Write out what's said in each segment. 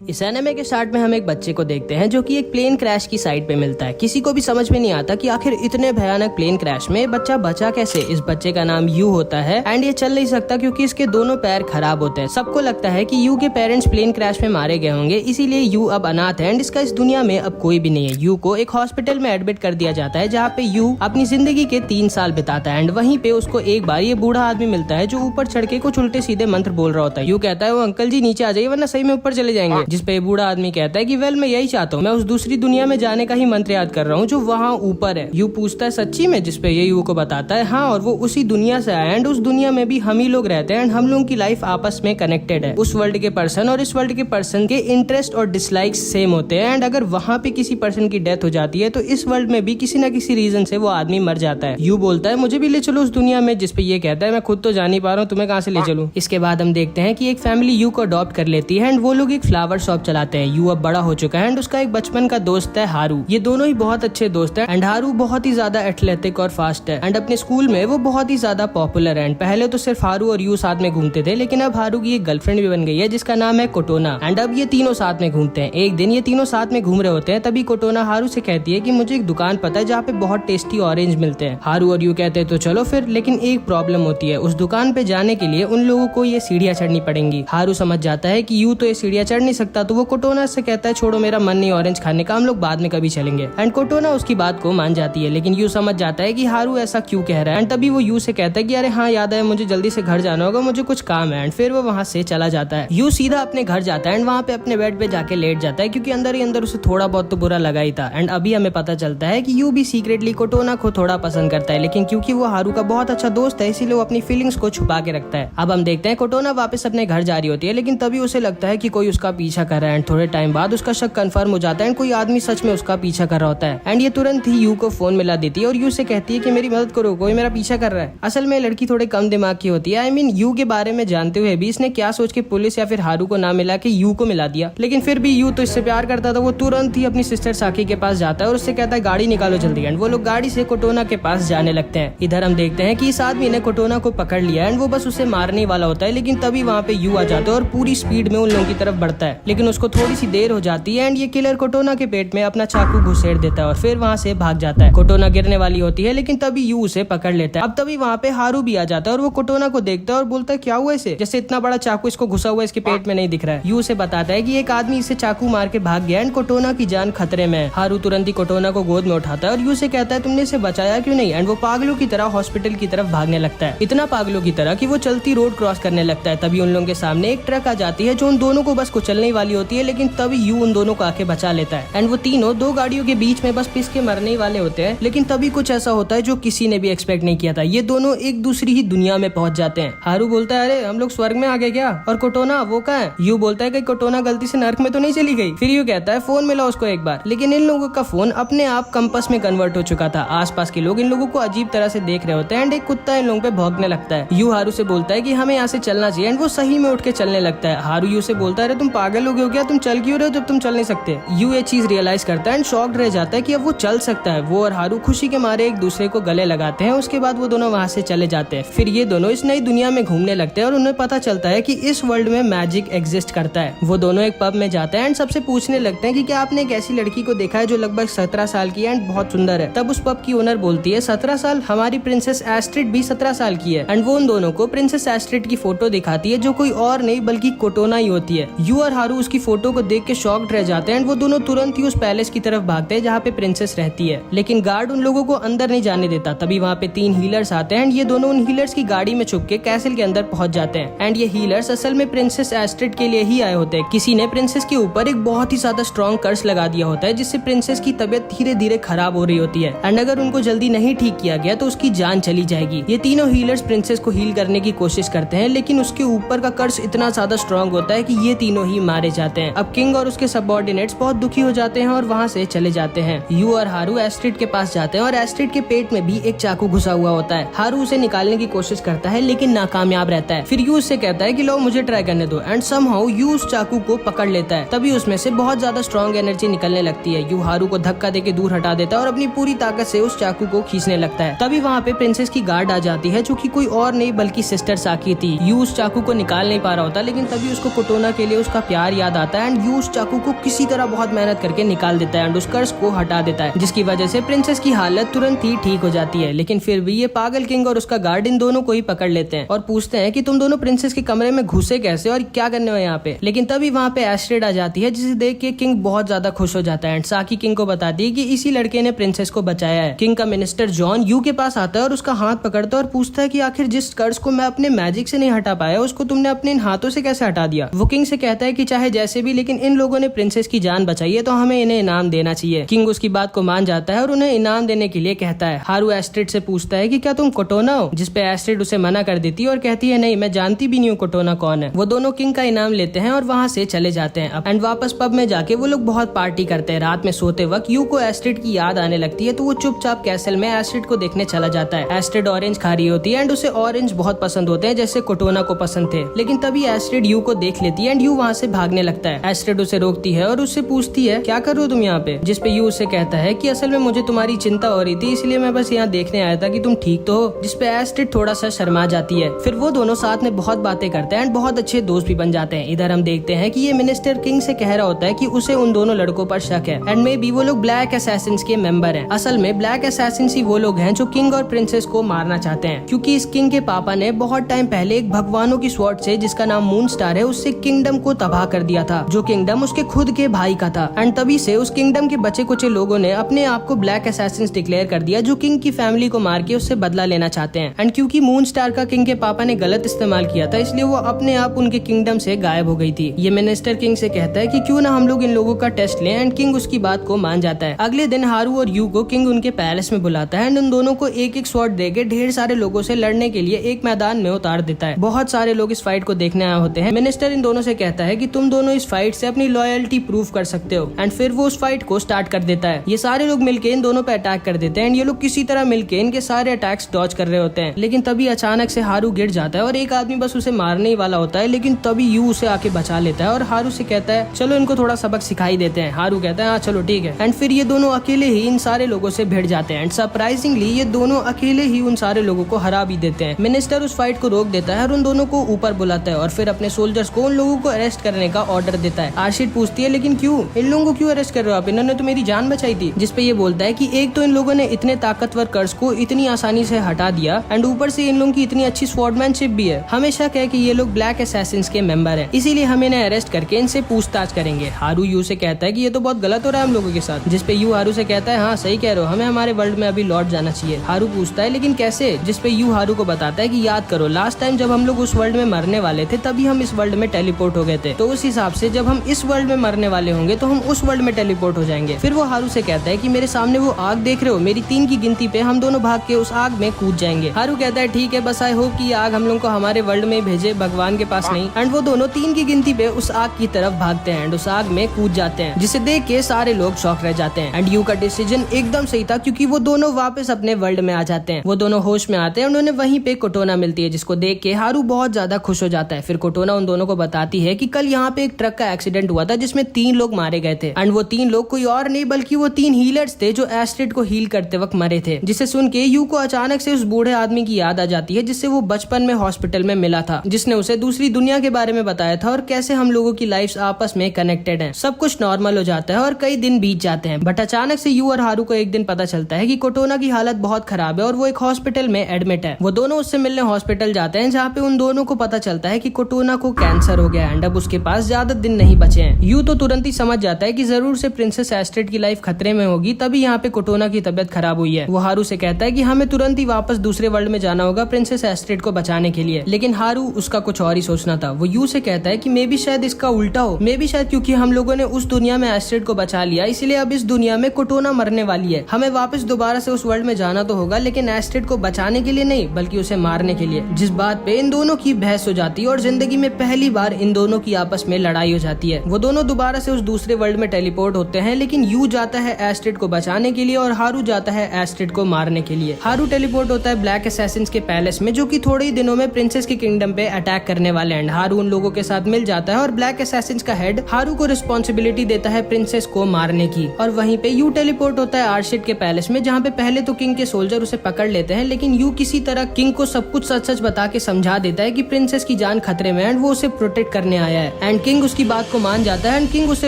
इस एनिमे के स्टार्ट में हम एक बच्चे को देखते हैं जो कि एक प्लेन क्रैश की साइड पे मिलता है। किसी को भी समझ में नहीं आता कि आखिर इतने भयानक प्लेन क्रैश में बच्चा बचा कैसे। इस बच्चे का नाम यू होता है एंड ये चल नहीं सकता क्योंकि इसके दोनों पैर खराब होते हैं। सबको लगता है कि यू के पेरेंट्स प्लेन क्रैश में मारे गए होंगे, इसीलिए यू अब अनाथ है एंड इसका इस दुनिया में अब कोई भी नहीं है। यू को एक हॉस्पिटल में एडमिट कर दिया जाता है जहाँ पे यू अपनी जिंदगी के 3 साल बिताता है एंड वहीं पे उसको एक बार ये बूढ़ा आदमी मिलता है जो ऊपर चढ़ के कुछ उल्टे सीधे मंत्र बोल रहा होता है। यू कहता है वो अंकल जी नीचे आ जाइए वरना सही में ऊपर चले जाएंगे, जिसपे बूढ़ा आदमी कहता है कि वेल मैं यही चाहता हूँ, मैं उस दूसरी दुनिया में जाने का ही मंत्र याद कर रहा हूँ जो वहाँ ऊपर है। यू पूछता है सच्ची में, जिसपे ये यू को बताता है हाँ, और वो उसी दुनिया से आया एंड उस दुनिया में भी हम ही लोग रहते हैं एंड हम लोगों की लाइफ आपस में कनेक्टेड है। उस वर्ल्ड के पर्सन और इस वर्ल्ड के पर्सन के इंटरेस्ट और डिसलाइक्स सेम होते हैं एंड अगर वहाँ पे किसी पर्सन की डेथ हो जाती है तो इस वर्ल्ड में भी किसी न किसी रीजन से वो आदमी मर जाता है। यू बोलता है मुझे भी ले चलो उस दुनिया में, जिसपे ये कहता है मैं खुद तो जा नहीं पा रहा हूँ, तुम्हें कहाँ से ले चलूं। इसके बाद हम देखते हैं कि एक फैमिली यू को अडॉप्ट कर लेती है एंड वो लोग एक फ्लावर शॉप चलाते हैं। यू अब बड़ा हो चुका है एंड उसका एक बचपन का दोस्त है हारू। ये दोनों ही बहुत अच्छे दोस्त हैं एंड हारू बहुत ही ज्यादा एथलेटिक और फास्ट है एंड अपने स्कूल में वो बहुत ही ज्यादा पॉपुलर है। पहले तो सिर्फ हारू और यू साथ में घूमते थे, लेकिन अब हारू की एक गर्लफ्रेंड भी बन गई है जिसका नाम है कोटोना एंड अब ये तीनों साथ में घूमते हैं। एक दिन ये तीनों साथ में घूम रहे होते हैं, तभी कोटोना हारू से कहती है कि मुझे एक दुकान पता है जहाँ पे बहुत टेस्टी ऑरेंज मिलते हैं। हारू और यू कहते हैं तो चलो फिर, लेकिन एक प्रॉब्लम होती है, उस दुकान पे जाने के लिए उन लोगों को ये सीढ़ियाँ चढ़नी पड़ेंगी। हारू समझ जाता है कि यू तो ये सीढ़ियाँ चढ़ नहीं सकता, तो वो कोटोना से कहता है छोड़ो मेरा मन नहीं ऑरेंज खाने का, हम लोग बाद में कभी चलेंगे एंड कोटोना उसकी बात को मान जाती है। लेकिन यू समझ जाता है कि हारू ऐसा क्यों कह रहा है एंड तभी वो यू से कहता है कि अरे हाँ याद है मुझे जल्दी से घर जाना होगा, मुझे कुछ काम है एंड फिर वो वहाँ से चला जाता है। यू सीधा अपने घर जाता है एंड वहाँ पे अपने बेड पे जाके लेट जाता है क्योंकि अंदर ही अंदर उसे थोड़ा बहुत तो बुरा लगा ही था एंड अभी हमें पता चलता है कि यू भी सीक्रेटली कोटोना को थोड़ा पसंद करता है, लेकिन क्योंकि वो हारू का बहुत अच्छा दोस्त है इसीलिए वो अपनी फीलिंग्स को छुपा के रखता है। अब हम देखते हैं कोटोना वापस अपने घर जा रही होती है, लेकिन तभी उसे लगता है कि कोई उसका पीछा कर रहा है एंड थोड़े टाइम बाद उसका शक कंफर्म हो जाता है एंड कोई आदमी सच में उसका पीछा कर रहा होता है एंड ये तुरंत ही यू को फोन मिला देती है और यू से कहती है कि मेरी मदद करो, कोई मेरा पीछा कर रहा है। असल में लड़की थोड़े कम दिमाग की होती है। आई मीन यू के बारे में जानते हुए भी इसने क्या सोच के पुलिस या फिर हारू को ना मिला के यू को मिला दिया, लेकिन फिर भी यू तो इससे प्यार करता था। वो तुरंत ही अपनी सिस्टर साकी के पास जाता है और उससे कहता है गाड़ी निकालो जल्दी एंड वो लोग गाड़ी से कोटोना के पास जाने लगते हैं। इधर हम देखते हैं कि इस आदमी ने कोटोना को पकड़ लिया एंड वो बस उसे मारने वाला होता है, लेकिन तभी वहाँ पे यू आ जाता है और पूरी स्पीड में उन लोगों की तरफ बढ़ता है, लेकिन उसको थोड़ी सी देर हो जाती है एंड ये किलर कोटोना के पेट में अपना चाकू घुसेड़ देता है और फिर वहाँ से भाग जाता है। कोटोना गिरने वाली होती है लेकिन तभी यू उसे पकड़ लेता है। अब तभी वहाँ पे हारू भी आ जाता है और वो कोटोना को देखता है और बोलता है क्या हुआ इसे, जैसे इतना बड़ा चाकू इसको घुसा हुआ इसके पेट में नहीं दिख रहा है। यू उसे बताता है कि एक आदमी इसे चाकू मार के भाग गया एंड कोटोना की जान खतरे में है। हारू तुरंत ही कोटोना को गोद में उठाता है और यू से कहता है तुमने इसे बचाया क्यों नहीं, एंड वो पागलों की तरह हॉस्पिटल की तरफ भागने लगता है, इतना पागलों की तरह कि वो चलती रोड क्रॉस करने लगता है। तभी उन लोगों के सामने एक ट्रक आ जाती है जो उन दोनों को बस कुचलने वाली होती है, लेकिन तभी यू उन दोनों को आके बचा लेता है एंड वो तीनों दो गाड़ियों के बीच में बस पिस के मरने वाले होते हैं, लेकिन तभी कुछ ऐसा होता है जो किसी ने भी एक्सपेक्ट नहीं किया था। ये दोनों एक दूसरी ही दुनिया में पहुंच जाते हैं। हारू बोलता है अरे हम लोग स्वर्ग में आ गए क्या, और कोटोना वो कहाँ है। यू बोलता है कि कोटोना गलती से नर्क में तो नहीं चली गई। फिर यू कहता है फोन मिला उसको एक बार, लेकिन इन लोगों का फोन अपने आप कंपास में कन्वर्ट हो चुका था। आसपास के लोग इन लोगों को अजीब तरह से देख रहे होते हैं एंड एक कुत्ता इन लोगों पे भौंकने लगता है। यू हारू से बोलता है कि हमें यहाँ से चलना चाहिए एंड वो सही में उठ के चलने लगता है। हारू यू से बोलता है अरे तुम पागल हो गए हो क्या, तुम चल क्यों रहे हो जब तुम चल नहीं सकते। यू ये चीज रियलाइज करता है एंड शॉक्ड रह जाता है कि अब वो चल सकता है। वो और हारू खुशी के मारे एक दूसरे को गले लगाते हैं। उसके बाद वो दोनों वहाँ से चले जाते हैं। फिर ये दोनों इस नई दुनिया में घूमने लगते हैं और उन्हें पता चलता है कि इस वर्ल्ड में मैजिक एग्जिस्ट करता है। वो दोनों एक पब में जाते हैं एंड सबसे पूछने लगते हैं कि क्या आपने एक ऐसी लड़की को देखा है जो लगभग 17 साल की है एंड बहुत सुंदर है। तब उस पब की ओनर बोलती है 17 साल, हमारी प्रिंसेस एस्ट्रिड भी 17 साल की है एंड वो उन दोनों को प्रिंसेस एस्ट्रिड की फोटो दिखाती है जो कोई और नहीं बल्कि कोटोना ही होती है। यू और हारू उसकी फोटो को देख के शॉक्ड रह जाते हैं एंड वो दोनों तुरंत ही उस पैलेस की तरफ भागते हैं जहाँ पे प्रिंसेस रहती है, लेकिन गार्ड उन लोगों को अंदर नहीं जाने देता। तभी वहाँ पे 3 हीलर्स आते हैं एंड ये दोनों उन हीलर्स की गाड़ी में छुप के कैसल के अंदर पहुंच जाते हैं एंड ये हीलर्स असल में प्रिंसेस एस्ट्रिड के लिए ही आए होते हैं। किसी ने प्रिंसेस के ऊपर एक बहुत ही ज्यादा स्ट्रॉन्ग कर्स लगा दिया होता है जिससे प्रिंसेस की तबीयत धीरे धीरे खराब हो रही होती है एंड अगर उनको जल्दी नहीं ठीक किया गया तो उसकी जान चली जाएगी। ये तीनों हीलर्स प्रिंसेस को हील करने की कोशिश करते हैं, लेकिन उसके ऊपर का कर्स इतना ज्यादा स्ट्रॉन्ग होता है कि ये तीनों ही मारे जाते हैं। अब किंग और उसके सबऑर्डिनेट्स बहुत दुखी हो जाते हैं और वहाँ से चले जाते हैं। यू और हारू एस्ट्रिड के पास जाते हैं और एस्ट्रिड के पेट में भी एक चाकू घुसा हुआ होता है। हारू उसे निकालने की कोशिश करता है लेकिन नाकामयाब रहता है। फिर यू उससे कहता है कि लो मुझे ट्राई करने दो एंड समहाउ यू उस चाकू को पकड़ लेता है। तभी उसमें से बहुत ज्यादा स्ट्रॉन्ग एनर्जी निकलने लगती है। यू हारू को धक्का देके दूर हटा देता है और अपनी पूरी ताकत से उस चाकू को खींचने लगता है। तभी वहाँ पे प्रिंसेस की गार्ड आ जाती है जो कि कोई और नहीं बल्कि सिस्टर साकी थी। यू उस चाकू को निकाल नहीं पा रहा होता, लेकिन तभी उसको कोटोना के लिए उसका प्यार कटार याद आता है एंड यू उस चाकू को किसी तरह बहुत मेहनत करके निकाल देता है एंड उस कर्ज को हटा देता है, जिसकी वजह से प्रिंसेस की हालत तुरंत ही ठीक हो जाती है। लेकिन फिर भी ये पागल किंग और उसका गार्ड इन दोनों को ही पकड़ लेते हैं और पूछते हैं कि तुम दोनों प्रिंसेस के कमरे में घुसे कैसे और क्या करने हो यहाँ पे। लेकिन तभी वहाँ पे एस्ट्रिड आ जाती है, जिसे देख के किंग बहुत ज्यादा खुश हो जाता है एंड साकी किंग को बताती है कि इसी लड़के ने प्रिंसेस को बचाया है। किंग का मिनिस्टर जॉन यू के पास आता है और उसका हाथ पकड़ता है और पूछता है कि आखिर जिस कर्ज को मैं अपने मैजिक से नहीं हटा पाया उसको तुमने अपने इन हाथों से कैसे हटा दिया। वो किंग से कहता है कि चाहे जैसे भी, लेकिन इन लोगों ने प्रिंसेस की जान बचाई है तो हमें इन्हें इनाम देना चाहिए। किंग उसकी बात को मान जाता है और उन्हें इनाम देने के लिए कहता है। हारू एस्ट्रिड से पूछता है कि क्या तुम कोटोना हो, जिसपे एस्ट्रिड उसे मना कर देती है और कहती है नहीं, मैं जानती भी नहीं हूँ कोटोना कौन है। वो दोनों किंग का इनाम लेते हैं और वहाँ से चले जाते हैं एंड वापस पब में जाके वो लोग बहुत पार्टी करते हैं। रात में सोते वक्त यू को एस्ट्रिड की याद आने लगती है तो वो चुपचाप कैसल में एस्ट्रिड को देखने चला जाता है। एस्ट्रिड ऑरेंज खा रही होती है एंड उसे ऑरेंज बहुत पसंद होते हैं जैसे कोटोना को पसंद थे। लेकिन तभी एस्ट्रिड यू को देख लेती है एंड यू वहाँ से भागने लगता है। एस्ट्रिड उसे रोकती है और उससे पूछती है क्या कर रहे हो तुम यहाँ पे, जिसपे यू उसे कहता है कि असल में मुझे तुम्हारी चिंता हो रही थी इसलिए मैं बस यहाँ देखने आया था कि तुम ठीक तो हो, जिसपे एस्ट्रिड थोड़ा सा शर्मा जाती है। फिर वो दोनों साथ में बहुत बातें करते हैं एंड बहुत अच्छे दोस्त भी बन जाते हैं। इधर हम देखते हैं कि ये मिनिस्टर किंग से कह रहा होता है कि उसे उन दोनों लड़कों पर शक है एंड मे बी वो लोग ब्लैक असैसिन्स के मेंबर हैं। असल में ब्लैक असैसिन्स ही वो लोग हैं जो किंग और प्रिंसेस को मारना चाहते हैं, क्योंकि इस किंग के पापा ने बहुत टाइम पहले एक भगवानों की स्वॉर्ड से, जिसका नाम मून स्टार है, उससे किंगडम को तबाह कर दिया था, जो किंगडम उसके खुद के भाई का था। एंड तभी से उस किंगडम के बचे कुचे लोगों ने अपने आप को ब्लैक असैसिन्स डिक्लेयर कर दिया, जो किंग की फैमिली को मार के उससे बदला लेना चाहते हैं। एंड क्योंकि मून स्टार का किंग के पापा ने गलत इस्तेमाल किया था, इसलिए वो अपने आप उनके किंगडम से गायब हो गई थी। ये मिनिस्टर किंग से कहता है कि क्यों ना हम लोग इन लोगों का टेस्ट लें एंड किंग उसकी बात को मान जाता है। अगले दिन हारू और यू को किंग उनके पैलेस में बुलाता है एंड उन दोनों को एक एक स्वॉर्ड देके ढेर सारे लोगों से लड़ने के लिए एक मैदान में उतार देता है। बहुत सारे लोग इस फाइट को देखने आए होते हैं। मिनिस्टर इन दोनों से कहता है कि तुम दोनों इस फाइट से अपनी लॉयल्टी प्रूव कर सकते हो एंड फिर वो उस फाइट को स्टार्ट कर देता है। ये सारे लोग मिलके इन दोनों पे अटैक कर देते हैं एंड ये लोग किसी तरह मिलके इनके सारे अटैक्स डॉज कर रहे होते हैं। लेकिन तभी अचानक से हारू गिर जाता है और एक आदमी बस उसे मारने ही वाला होता है, लेकिन तभी यू उसे आके बचा लेता है और हारू से कहता है चलो इनको थोड़ा सबक सिखाई देते हैं। हारू कहता है हाँ चलो ठीक है। एंड फिर ये दोनों अकेले ही इन सारे लोगों से भिड़ जाते हैं एंड सरप्राइजिंगली ये दोनों अकेले ही उन सारे लोगों को हरा भी देते हैं। मिनिस्टर उस फाइट को रोक देता है और उन दोनों को ऊपर बुलाता है और फिर अपने सोल्जर्स को उन लोगों को अरेस्ट करने का ऑर्डर देता है। आर्शिड पूछती है लेकिन क्यों, इन लोगों को क्यों अरेस्ट कर रहे हो आप, इन्होंने तो मेरी जान बचाई थी। जिसपे ये बोलता है कि एक तो इन लोगों ने इतने ताकतवर कर्ज को इतनी आसानी से हटा दिया एंड ऊपर से इन लोगों की इतनी अच्छी स्वॉर्डमैनशिप भी है। हमेशा कह कि ये लोग ब्लैक असैसिन्स के मेंबर हैं, इसीलिए हम इन्हें अरेस्ट करके इनसे पूछताछ करेंगे। हारू यू से कहता है कि ये तो बहुत गलत हो रहा है हम लोगों के साथ। जिसपे यू हारू से कहता है हाँ सही कह रहे हो, हमें हमारे वर्ल्ड में अभी लौट जाना चाहिए। हारू पूछता है लेकिन कैसे, जिसपे यू हारू को बताता है कि याद करो लास्ट टाइम जब हम लोग उस वर्ल्ड में मरने वाले थे तभी हम इस वर्ल्ड में टेलीपोर्ट हो गए थे, तो उस हिसाब से जब हम इस वर्ल्ड में मरने वाले होंगे तो हम उस वर्ल्ड में टेलीपोर्ट हो जाएंगे। फिर वो हारू से कहता है कि मेरे सामने वो आग देख रहे हो, मेरी 3 की गिनती पे हम दोनों भाग के उस आग में कूद जाएंगे। हारू कहता है ठीक है, बस आई होप कि आग हम लोग को हमारे वर्ल्ड में भेजे, भगवान के पास नहीं। एंड वो दोनों 3 की गिनती पे उस आग की तरफ भागते हैं एंड उस आग में कूद जाते हैं, जिसे देख के सारे लोग शॉक रह जाते हैं। एंड यू का डिसीजन एकदम सही था, क्योंकि वो दोनों वापस अपने वर्ल्ड में आ जाते हैं। वो दोनों होश में आते हैं, उन्होंने वहीं पे कोटोना मिलती है, जिसको देख के हारू बहुत ज्यादा खुश हो जाता है। फिर कोटोना उन दोनों को बताती है कि कल यहाँ पे एक ट्रक का एक्सीडेंट हुआ था जिसमें 3 लोग मारे गए थे एंड वो 3 लोग कोई और नहीं बल्कि वो 3 हीलर्स थे जो एस्ट्रिड को हील करते वक्त मरे थे। जिसे सुन के यू को अचानक से उस बूढ़े आदमी की याद आ जाती है जिससे वो बचपन में हॉस्पिटल में मिला था, जिसने उसे दूसरी दुनिया के बारे में बताया था और कैसे हम लोगों की लाइफ्स आपस में कनेक्टेड हैं। सब कुछ नॉर्मल हो जाता है और कई दिन बीत जाते हैं, बट अचानक से यू और हारू को एक दिन पता चलता है कि कोटोना की हालत बहुत खराब है और वो एक हॉस्पिटल में एडमिट है। वो दोनों उससे मिलने हॉस्पिटल जाते हैं, जहाँ पे उन दोनों को पता चलता है कि कोटोना को कैंसर हो गया एंड अब उसके पास ज्यादा दिन नहीं बचे हैं। यू तो तुरंत ही समझ जाता है कि जरूर से प्रिंसेस एस्ट्रिड की लाइफ खतरे में होगी, तभी यहाँ पे कोटोना की तबियत खराब हुई है। वो हारू से कहता है कि हमें तुरंत ही वापस दूसरे वर्ल्ड में जाना होगा प्रिंसेस एस्ट्रिड को बचाने के लिए, लेकिन हारू उसका कुछ और ही सोचना था। वो यू से कहता है कि मे भी शायद इसका उल्टा हो, मे भी शायद क्योंकि हम लोगों ने उस दुनिया में एस्ट्रिड को बचा लिया इसलिए अब इस दुनिया में कोटोना मरने वाली है। हमें वापस दोबारा से उस वर्ल्ड में जाना तो होगा, लेकिन एस्ट्रिड को बचाने के लिए नहीं बल्कि उसे मारने के लिए। जिस बात पे इन दोनों की बहस हो जाती है और जिंदगी में पहली बार इन दोनों की आपस में लड़ाई हो जाती है। वो दोनों दोबारा से उस दूसरे वर्ल्ड में टेलीपोर्ट होते हैं, लेकिन यू जाता है एस्ट्रिड को बचाने के लिए और हारू जाता है एस्ट्रिड को मारने के लिए। हारू टेलीपोर्ट होता है ब्लैक असैसिन्स के पैलेस में, जो कि थोड़े ही दिनों में प्रिंसेस के किंगडम पे अटैक करने वाले हैं। हारू उन लोगों के साथ मिल जाता है और ब्लैक असैसिन्स का हेड हारू को रिस्पॉन्सिबिलिटी देता है प्रिंसेस को मारने की। और वहीं पे यू टेलीपोर्ट होता है आर्शिड के पैलेस में, जहाँ पे पहले तो किंग के सोल्जर उसे पकड़ लेते हैं, लेकिन यू किसी तरह किंग को सब कुछ सच सच बता के समझा देता है कि प्रिंसेस की जान खतरे में है एंड वो उसे प्रोटेक्ट करने आया है। एंड किंग उसकी बात को मान जाता है एंड किंग उसे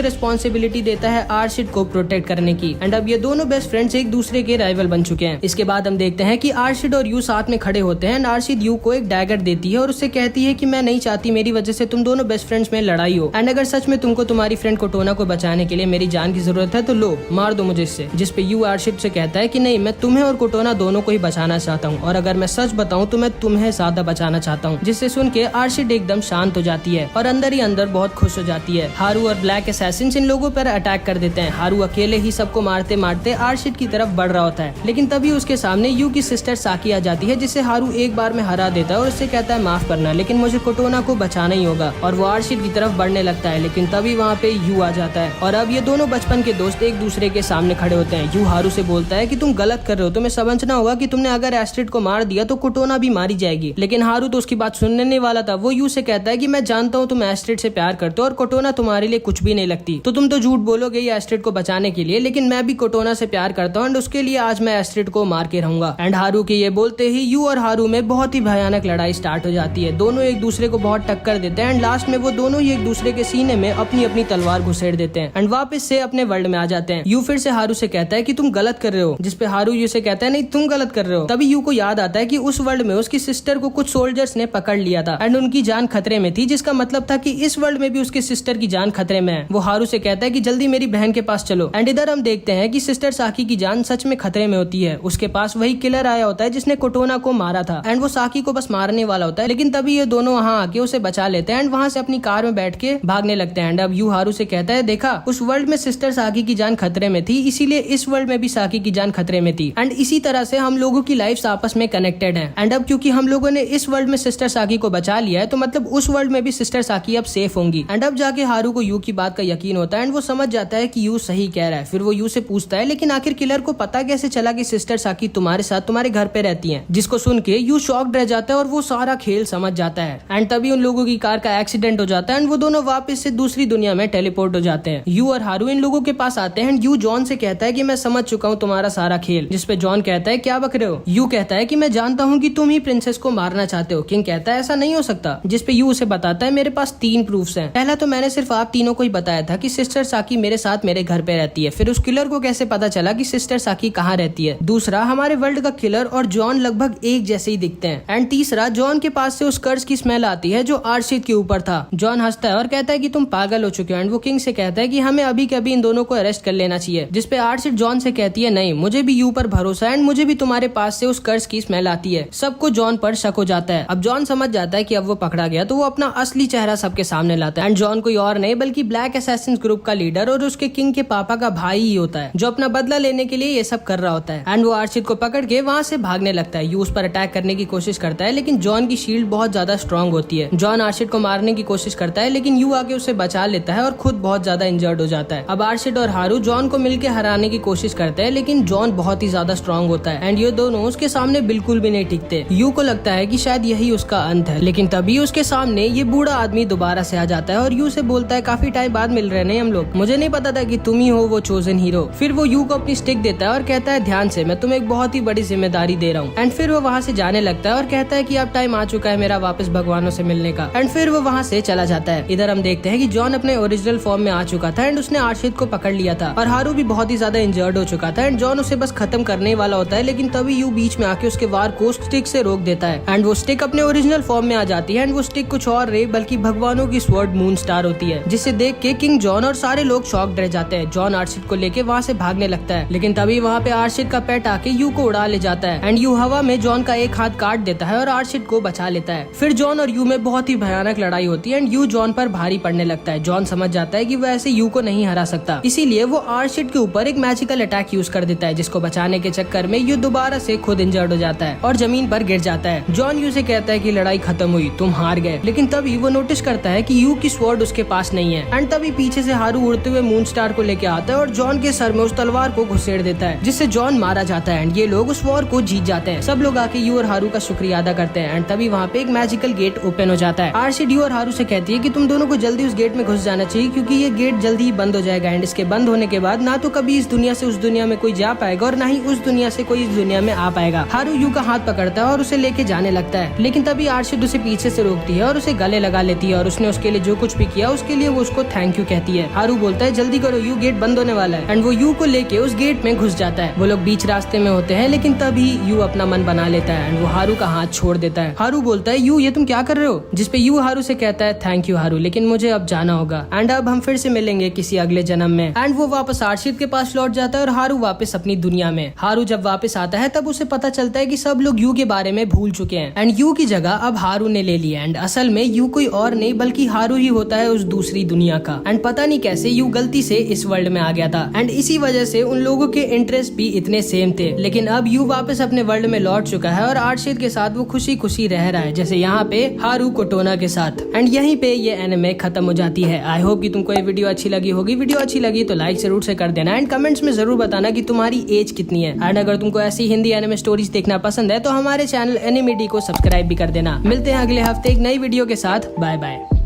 रिस्पॉन्सिबिलिटी देता है आर्शिड को प्रोटेक्ट करने की। एंड अब ये दोनों बेस्ट फ्रेंड्स एक दूसरे के राइवल बन चुके हैं। इसके बाद हम देखते हैं कि आर्शिड और यू साथ में खड़े होते हैं एंड आर्शिड यू को एक डैगर देती है और उससे कहती है कि मैं नहीं चाहती मेरी वजह से तुम दोनों बेस्ट फ्रेंड्स में लड़ाई हो, एंड अगर सच में तुमको तुम्हारी फ्रेंड कोटोना को बचाने के लिए मेरी जान की जरूरत है तो लो मार दो मुझे इससे। जिस पे यू आर्शिड से कहता है कि नहीं, मैं तुम्हें और कोटोना दोनों को ही बचाना चाहता हूँ और अगर मैं सच बताऊँ तो मैं तुम्हें ज्यादा बचाना चाहता हूँ। जिससे सुन के आर्शिड एकदम शांत हो जाती है और अंदर ही अंदर बहुत खुश हो जाती है। हारू और ब्लैक असैसिन्स इन लोगों पर अटैक कर देते हैं। हारू अकेले ही सबको मारते मारते आर्शिड की तरफ बढ़ रहा होता है, लेकिन तभी उसके सामने यू की सिस्टर साकी आ जाती है जिसे हारू एक बार में हरा देता है और उससे कहता है माफ करना लेकिन मुझे कोटोना को बचाना ही होगा, और वो आर्शिड की तरफ बढ़ने लगता है। लेकिन तभी वहाँ पे यू आ जाता है और अब ये दोनों बचपन के दोस्त एक दूसरे के सामने खड़े होते हैं। यू हारू से बोलता है कि तुम गलत कर रहे हो, तुम्हें समझना होगा कि तुमने अगर एस्ट्रिड को मार दिया तो कोटोना भी मारी जाएगी। लेकिन हारू तो उसकी बात सुनने नहीं वाला था। वो यू से कहता है कि मैं जानता हूँ तुम एस्ट्रिड से प्यार करते हो और कोटोना तुम्हारे लिए कुछ भी नहीं लगती, तो तुम तो झूठ बोलोगे ये एस्ट्रिड को बचाने के लिए, लेकिन मैं भी कोटोना से प्यार करता हूँ एंड उसके लिए आज मैं एस्ट्रिड को मार के रहूंगा। एंड हारू के ये बोलते ही यू और हारू में बहुत ही भयानक लड़ाई स्टार्ट हो जाती है। दोनों एक दूसरे को बहुत टक्कर देते हैं एंड लास्ट में वो दोनों ही एक दूसरे के सीने में अपनी अपनी तलवार घुसेड़ देते हैं एंड वापस से अपने वर्ल्ड में आ जाते हैं। यू फिर से हारू से कहता है कि तुम गलत कर रहे हो, जिसपे हारू यू से कहता है नहीं तुम गलत कर रहे हो। तभी यू को याद आता है कि उस वर्ल्ड में उसकी सिस्टर को कुछ सोल्जर्स ने पकड़ लिया था एंड उनकी जान खतरे में थी, जिसका मतलब था कि इस वर्ल्ड में भी उसकी सिस्टर की जान खतरे में है। वो हारू से कहता है कि जल्दी मेरी बहन के पास चलो। एंड इधर हम देखते हैं कि सिस्टर साकी की जान सच में खतरे में होती है। उसके पास वही किलर आया होता है जिसने कोटोना को मारा था एंड वो साकी को बस मारने वाला होता है, लेकिन तभी ये दोनों वहाँ आके उसे बचा लेते हैं एंड वहाँ से अपनी कार में बैठ के भागने लगते हैं। एंड अब यू हारू से कहता है देखा उस वर्ल्ड में सिस्टर साकी की जान खतरे में थी, इसीलिए इस वर्ल्ड में भी साकी की जान खतरे में थी एंड इसी तरह से हम लोगों की लाइफ आपस में कनेक्टेड है। एंड अब क्योंकि हम लोगों ने इस वर्ल्ड में सिस्टर साकी को बचा लिया है तो मतलब उस वर्ल्ड में भी सिस्टर साकी अब सेफ होंगी। एंड अब जाके हारू को यू की बात का यकीन होता है एंड वो समझ जाता है कि यू सही कह रहा है। फिर वो यू से पूछता है लेकिन आखिर किलर को पता कैसे चला कि सिस्टर साकी तुम्हारे साथ तुम्हारे घर पे रहती हैं, जिसको सुन के यू शॉक्ड रह जाता है और वो सारा खेल समझ जाता है। एंड तभी उन लोगों की कार का एक्सीडेंट हो जाता है एंड वो दोनों वापस से दूसरी दुनिया में टेलीपोर्ट हो जाते हैं। यू और हारू इन लोगों के पास आते हैं एंड यू जॉन से कहता है कि मैं समझ चुका हूँ तुम्हारा सारा खेल, जिसपे जॉन कहता है क्या बक रहे हो। यू कहता है कि मैं जानता हूँ कि तुम ही प्रिंसेस को मारना चाहते हो। किंग कहता है ऐसा नहीं हो सकता, जिसपे यू उसे बताता है मेरे पास 3 प्रूफ्स हैं। पहला तो मैंने सिर्फ आप तीनों को ही बताया था कि सिस्टर साकी मेरे साथ मेरे घर पे रहती है, फिर उस किलर को कैसे पता चला कि सिस्टर साकी कहाँ रहती है। दूसरा हमारे वर्ल्ड का किलर और जॉन लगभग एक जैसे ही दिखते हैं। एंड तीसरा जॉन के पास से उस कर्ज की स्मेल आती है जो आर्शिड के ऊपर था। जॉन हंसता है और कहता है कि तुम पागल हो चुके हो एंड वो किंग से कहता है कि हमें अभी के अभी इन दोनों को अरेस्ट कर लेना चाहिए, जिसपे आर्शिड जॉन से कहती है नहीं मुझे भी यू पर भरोसा है एंड मुझे भी तुम्हारे पास से उस कर्ज की स्मेल आती है। सबको जॉन पर शक हो जाता है। अब जॉन समझ जाता है कि अब वो पकड़ा गया तो वो अपना असली चेहरा सबके सामने लाता है एंड जॉन कोई और नहीं बल्कि ब्लैक असैसिन्स ग्रुप का लीडर और उसके किंग के पापा का भाई ही होता है, जो अपना बदला लेने के लिए ये सब कर रहा होता है। एंड वो आर्शिड को पकड़ के वहाँ से भागने लगता है। यू उस पर अटैक करने की कोशिश करता है लेकिन जॉन की शील्ड बहुत ज्यादा स्ट्रॉन्ग होती है। जॉन आर्शिड को मारने की कोशिश करता है लेकिन यू आके उसे बचा लेता है और खुद बहुत ज्यादा इंजर्ड हो जाता है। अब आर्शिड और हारू जॉन को मिलकर हराने की कोशिश करते हैं लेकिन जॉन बहुत ही ज्यादा स्ट्रॉन्ग होता है एंड ये दोनों उसके सामने बिल्कुल भी नहीं टिकते। यू को लगता है कि शायद यही उसका अंत है, लेकिन तभी उसके सामने ये बूढ़ा आदमी दोबारा से आ जाता है और यू से बोलता है काफी टाइम बाद मिल रहे हैं हम लोग, मुझे नहीं पता था कि तुम ही हो वो चोजन हीरो। फिर वो यू को अपनी स्टिक देता है और कहता है ध्यान से, मैं तुम्हें एक बहुत ही बड़ी जिम्मेदारी दे रहा हूँ। एंड फिर वो वहाँ से जाने लगता है और कहता है कि अब टाइम आ चुका है मेरा वापस भगवानों से मिलने का। एंड फिर वो वहाँ से चला जाता है। इधर हम देखते हैं कि जॉन अपने ओरिजिनल फॉर्म में आ चुका था एंड उसने आर्शिड को पकड़ लिया था और हारू भी बहुत ही ज्यादा इंजर्ड हो चुका था एंड जॉन उसे बस खत्म करने वाला होता है, लेकिन तभी यू बीच में आके उसके वार को स्टिक से रोक देता है एंड वो स्टिक अपने ओरिजिनल फॉर्म में आ जाती है एंड वो स्टिक कुछ और रे बल्कि भगवानों की स्वॉर्ड मून स्टार होती है, जिसे देख के किंग जॉन और सारे लोग शॉक्ड रह जाते हैं। जॉन आर्शिड को लेके वहाँ से भागने लगता है, लेकिन तभी वहाँ पे आर्शिड का पेट आके यू को उड़ा ले जाता है एंड यू हवा में जॉन का एक हाथ काट देता है और आर्शिड को बचा लेता है। फिर जॉन और यू में बहुत ही भयानक लड़ाई होती है एंड यू जॉन पर भारी पड़ने लगता है। जॉन समझ जाता है कि वो ऐसे यू को नहीं हरा सकता, इसीलिए वो आर्शिड के ऊपर एक मैजिकल अटैक यूज कर देता है, जिसको बचाने के चक्कर में यू दोबारा से खुद इंजर्ड हो जाता है और जमीन पर गिर जाता है। जॉन यू से कहता है कि लड़ाई खत्म हुई, तुम हार गए, लेकिन तभी वो नोटिस करता है कि यू की स्वॉर्ड उसके पास नहीं है एंड तभी पीछे से हारू उड़ते हुए मून स्टार को लेके आता है और जॉन के सर में उस तलवार को घुसेड़ देता है, जिससे जॉन मारा जाता है एंड ये लोग उस वॉर को जीत जाते हैं। सब लोग आके यू और हारू का शुक्रिया अदा करते हैं एंड तभी वहाँ पे एक मैजिकल गेट ओपन हो जाता है। आर्शिड यू और हारू से कहती है कि तुम दोनों को जल्दी उस गेट में घुस जाना चाहिए क्योंकि ये गेट जल्दी ही बंद हो जाएगा एंड इसके बंद होने के बाद ना तो कभी इस दुनिया से उस दुनिया में कोई जा पाएगा और ना ही उस दुनिया से कोई इस दुनिया में आ पाएगा। हारू यू का हाथ पकड़ता है और उसे लेके जाने लगता है, लेकिन तभी आर्शिड उसे पीछे से रोकती है और उसे गले लगा लेती है और उसने उसके लिए ने जो कुछ भी किया उसके लिए वो उसको थैंक यू कहती है। हारू बोलता है जल्दी करो यू, गेट बंद होने वाला है। एंड वो यू को लेके उस गेट में घुस जाता है। वो लोग बीच रास्ते में होते हैं लेकिन तभी यू अपना मन बना लेता है एंड वो हारू का हाथ छोड़ देता है। हारू बोलता है यू ये तुम क्या कर रहे हो, जिसपे यू हारू से कहता है थैंक यू हारू, लेकिन मुझे अब जाना होगा एंड अब हम फिर से मिलेंगे किसी अगले जन्म में। एंड वो वापस आर्शित के पास लौट जाता है और हारू वापस अपनी दुनिया में। हारू जब वापस आता है तब उसे पता चलता है कि सब लोग यू के बारे में भूल चुके हैं एंड यू की जगह अब हारू ने ले लिया। एंड असल में यू कोई और नहीं बल्कि हारू ही होता है उस दूसरी दुनिया का। एंड पता नहीं कैसे यू गलती से इस वर्ल्ड में आ गया था एंड इसी वजह से उन लोगों के इंटरेस्ट भी इतने सेम थे। लेकिन अब यू वापस अपने वर्ल्ड में लौट चुका है और आर्शित के साथ वो खुशी खुशी रह रहा है, जैसे यहाँ पे हारू कोटोना के साथ। एंड यहीं पे ये एनिमे खत्म हो जाती है। आई होप कि तुमको ये वीडियो अच्छी लगी होगी। वीडियो अच्छी लगी तो लाइक जरूर से कर देना एंड कमेंट्स में जरूर बताना कि तुम्हारी एज कितनी है। एंड अगर तुमको ऐसी हिंदी एनिमे स्टोरीज देखना पसंद है तो हमारे चैनल एनिमेडी को सब्सक्राइब भी कर देना। मिलते हैं अगले हफ्ते एक नई वीडियो के साथ। Bye bye.